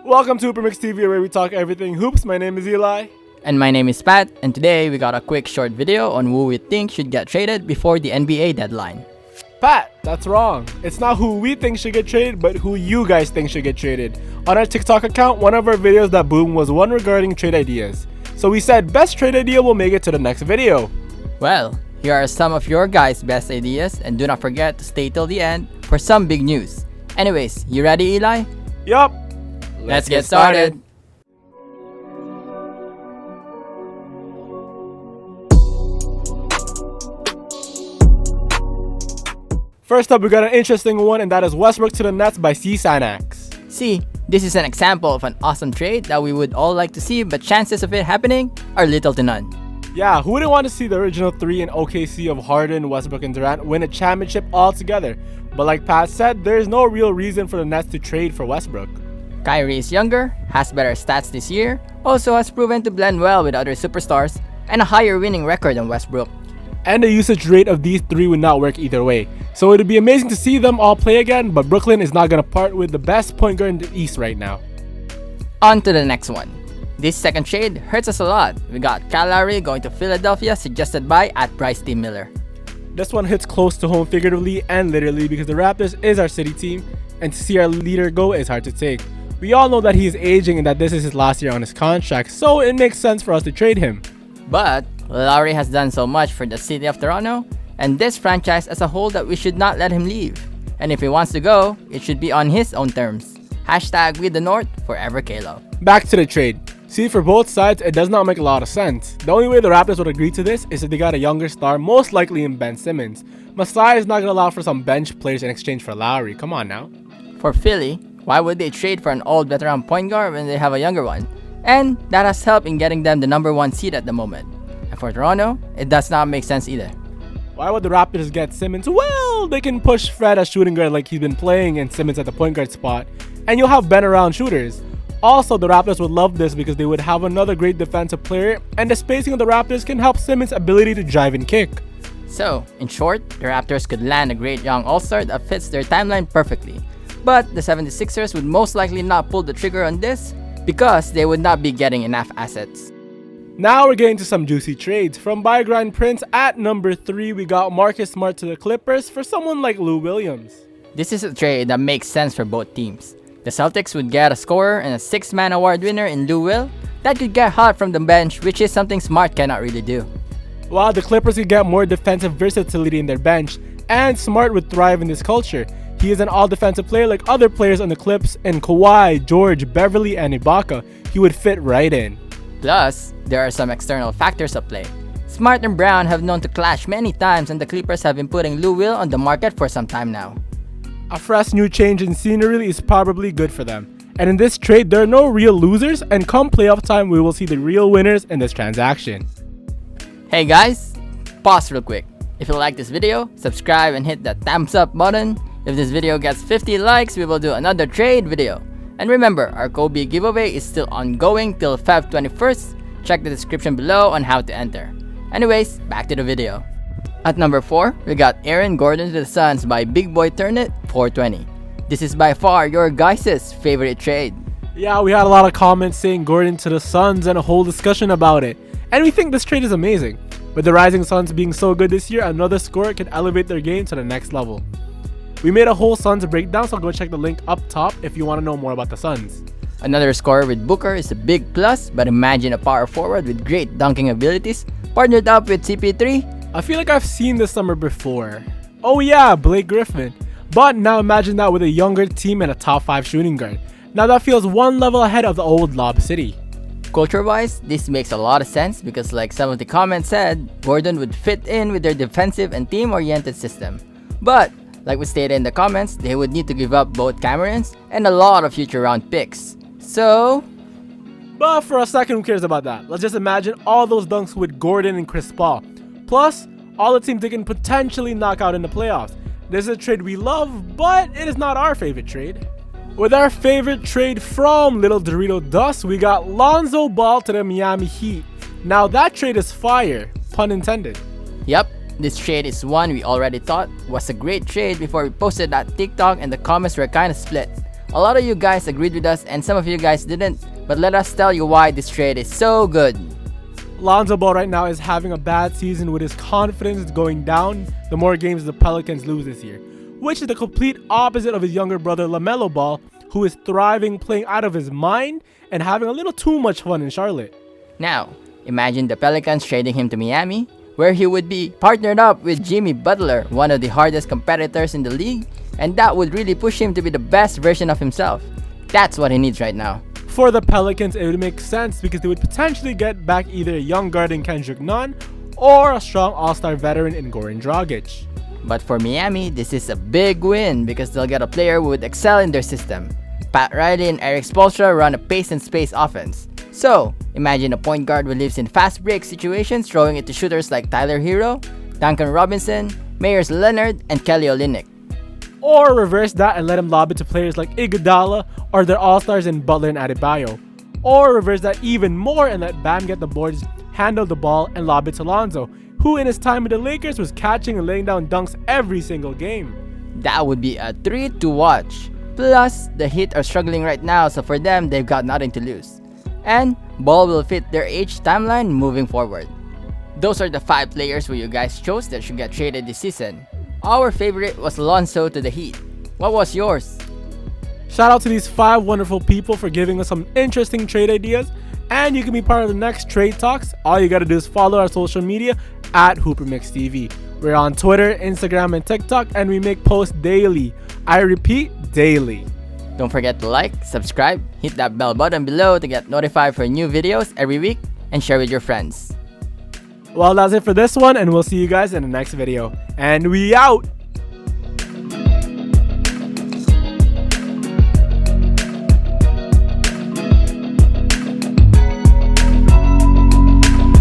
Welcome to Hooper Mix TV, where we talk everything hoops. My name is Eli. And my name is Pat, and today we got a quick short video on who we think should get traded before the NBA deadline. Pat, that's wrong. It's not who we think should get traded, but who you guys think should get traded. On our TikTok account, one of our videos that boomed was one regarding trade ideas. So we said best trade idea will make it to the next video. Well, here are some of your guys' best ideas, and do not forget to stay till the end for some big news. Anyways, you ready, Eli? Yup. Let's get started. First up, we got an interesting one, and that is Westbrook to the Nets by C. Sanax. See, this is an example of an awesome trade that we would all like to see, but chances of it happening are little to none. Yeah, who wouldn't want to see the original three in OKC of Harden, Westbrook, and Durant win a championship all together? But like Pat said, there is no real reason for the Nets to trade for Westbrook. Kyrie is younger, has better stats this year, also has proven to blend well with other superstars, and a higher winning record than Westbrook. And the usage rate of these three would not work either way. So it would be amazing to see them all play again, but Brooklyn is not going to part with the best point guard in the East right now. On to the next one. This second trade hurts us a lot. We got Lowry going to Philadelphia, suggested by @BryceTMiller. This one hits close to home figuratively and literally because the Raptors is our city team, and to see our leader go is hard to take. We all know that he is aging and that this is his last year on his contract, so it makes sense for us to trade him. But Lowry has done so much for the city of Toronto and this franchise as a whole that we should not let him leave. And if he wants to go, it should be on his own terms. #We the North, forever Kalo. Back to the trade. See, for both sides, it does not make a lot of sense. The only way the Raptors would agree to this is if they got a younger star, most likely in Ben Simmons. Masai is not going to allow for some bench players in exchange for Lowry. Come on now. For Philly, why would they trade for an old veteran point guard when they have a younger one? And that has helped in getting them the number one seed at the moment. And for Toronto, it does not make sense either. Why would the Raptors get Simmons? Well, they can push Fred as shooting guard like he's been playing and Simmons at the point guard spot, and you'll have Ben around shooters. Also, the Raptors would love this because they would have another great defensive player, and the spacing of the Raptors can help Simmons' ability to drive and kick. So, in short, the Raptors could land a great young all-star that fits their timeline perfectly. But the 76ers would most likely not pull the trigger on this because they would not be getting enough assets. Now we're getting to some juicy trades. From Bygram Prince at number 3, we got Marcus Smart to the Clippers for someone like Lou Williams. This is a trade that makes sense for both teams. The Celtics would get a scorer and a 6-man award winner in Lou Will that could get hot from the bench, which is something Smart cannot really do. While the Clippers could get more defensive versatility in their bench, and Smart would thrive in this culture. He is an all-defensive player like other players on the Clips, and Kawhi, George, Beverly, and Ibaka. He would fit right in. Plus, there are some external factors at play. Smart and Brown have known to clash many times, and the Clippers have been putting Lou Will on the market for some time now. A fresh new change in scenery is probably good for them. And in this trade, there are no real losers, and come playoff time, we will see the real winners in this transaction. Hey guys, pause real quick. If you like this video, subscribe and hit that thumbs up button. If this video gets 50 likes, we will do another trade video. And remember, our Kobe giveaway is still ongoing till Feb 21st. Check the description below on how to enter. Anyways, back to the video. At number 4, we got Aaron Gordon to the Suns by Big Boy Turnit 420. This is by far your guys' favorite trade. Yeah, we had a lot of comments saying Gordon to the Suns and a whole discussion about it. And we think this trade is amazing. With the Rising Suns being so good this year, another scorer can elevate their game to the next level. We made a whole Suns breakdown, so go check the link up top if you want to know more about the Suns. Another scorer with Booker is a big plus, but imagine a power forward with great dunking abilities partnered up with CP3. I feel like I've seen this summer before. Oh yeah, Blake Griffin. But now imagine that with a younger team and a top 5 shooting guard. Now that feels one level ahead of the old Lob City. Culture-wise, this makes a lot of sense because like some of the comments said, Gordon would fit in with their defensive and team-oriented system. But, like we stated in the comments, they would need to give up both Camerons and a lot of future round picks. So... But for a second, who cares about that? Let's just imagine all those dunks with Gordon and Chris Paul. Plus, all the teams they can potentially knock out in the playoffs. This is a trade we love, but it is not our favorite trade. With our favorite trade from Little Dorito Dust, we got Lonzo Ball to the Miami Heat. Now that trade is fire, pun intended. Yep, this trade is one we already thought was a great trade before we posted that TikTok and the comments were kinda split. A lot of you guys agreed with us and some of you guys didn't, but let us tell you why this trade is so good. Lonzo Ball right now is having a bad season with his confidence going down the more games the Pelicans lose this year, which is the complete opposite of his younger brother LaMelo Ball, who is thriving, playing out of his mind, and having a little too much fun in Charlotte. Now, imagine the Pelicans trading him to Miami, where he would be partnered up with Jimmy Butler, one of the hardest competitors in the league, and that would really push him to be the best version of himself. That's what he needs right now. For the Pelicans, it would make sense because they would potentially get back either a young guard in Kendrick Nunn or a strong all-star veteran in Goran Dragic. But for Miami, this is a big win because they'll get a player who would excel in their system. Pat Riley and Eric Spoelstra run a pace and space offense. So, imagine a point guard who lives in fast break situations, throwing it to shooters like Tyler Hero, Duncan Robinson, Myers Leonard, and Kelly Olynyk. Or reverse that and let him lob it to players like Iguodala or their all-stars in Butler and Adebayo. Or reverse that even more and let Bam get the boards, handle the ball, and lob it to Lonzo, who in his time with the Lakers was catching and laying down dunks every single game. That would be a treat to watch. Plus, the Heat are struggling right now, so for them, they've got nothing to lose. And Ball will fit their age timeline moving forward. Those are the 5 players who you guys chose that should get traded this season. Our favorite was Lonzo to the Heat. What was yours? Shout out to these 5 wonderful people for giving us some interesting trade ideas, and you can be part of the next trade talks. All you gotta do is follow our social media at HooperMixTV. We're on Twitter, Instagram, and TikTok, and we make posts daily. I repeat, daily. Don't forget to like, subscribe, hit that bell button below to get notified for new videos every week, and share with your friends. Well, that's it for this one, and we'll see you guys in the next video. And we out!